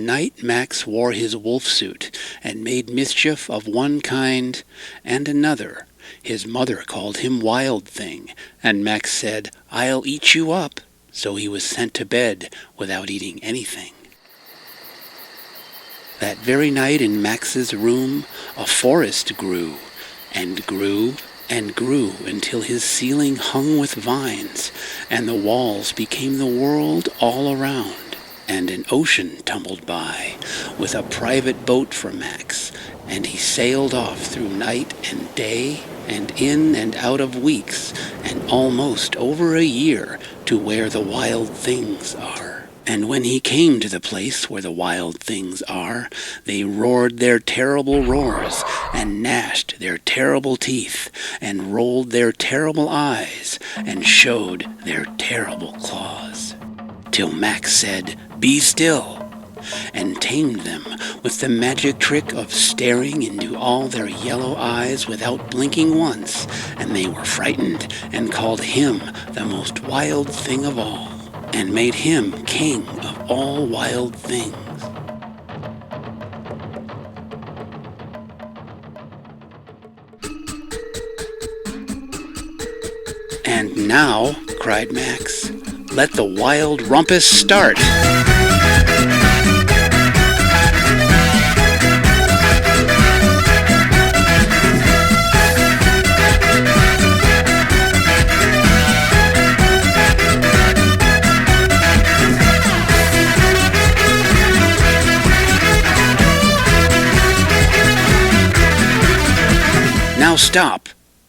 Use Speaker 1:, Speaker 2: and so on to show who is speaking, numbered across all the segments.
Speaker 1: night Max wore his wolf suit, and made mischief of one kind and another. His mother called him Wild Thing, and Max said, "I'll eat you up." So he was sent to bed without eating anything. That very night in Max's room, a forest grew, and grew, and grew, until his ceiling hung with vines, and the walls became the world all around, and an ocean tumbled by, with a private boat for Max, and he sailed off through night and day, and in and out of weeks, and almost over a year, to where the wild things are. And when he came to the place where the wild things are, they roared their terrible roars, and gnashed their terrible teeth, and rolled their terrible eyes, and showed their terrible claws. Till Max said, "Be still," and tamed them with the magic trick of staring into all their yellow eyes without blinking once, and they were frightened, and called him the most wild thing of all, and made him king of all wild things. "And now," cried Max, "let the wild rumpus start." "Now stop,"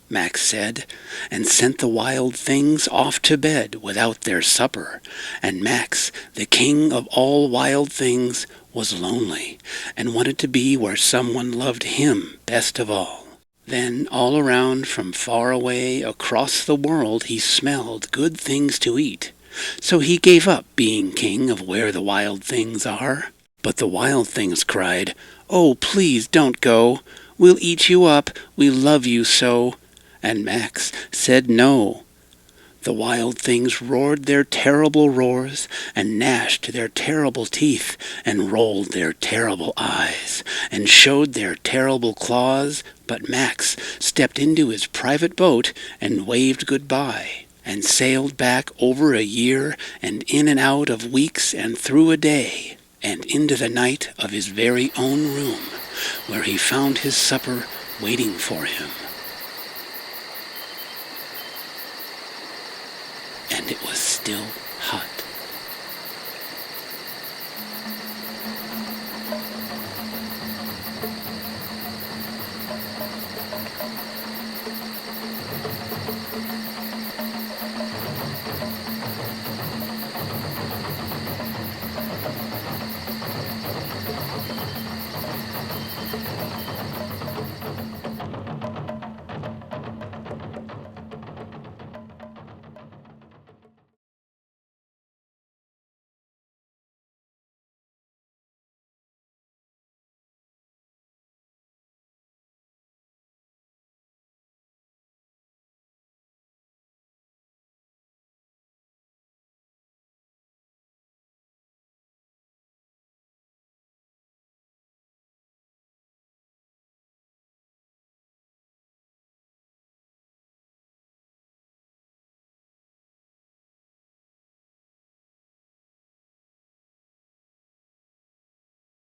Speaker 1: Max said, and sent the wild things off to bed without their supper. And Max, the king of all wild things, was lonely, and wanted to be where someone loved him best of all. Then all around, from far away across the world, he smelled good things to eat. So he gave up being king of where the wild things are. But the wild things cried, "Oh, please don't go. We'll eat you up, we love you so." And Max said no. The wild things roared their terrible roars, and gnashed their terrible teeth, and rolled their terrible eyes, and showed their terrible claws, but Max stepped into his private boat and waved goodbye, and sailed back over a year, and in and out of weeks, and through a day, and into the night of his very own room, where he found his supper waiting for him. And it was still hot.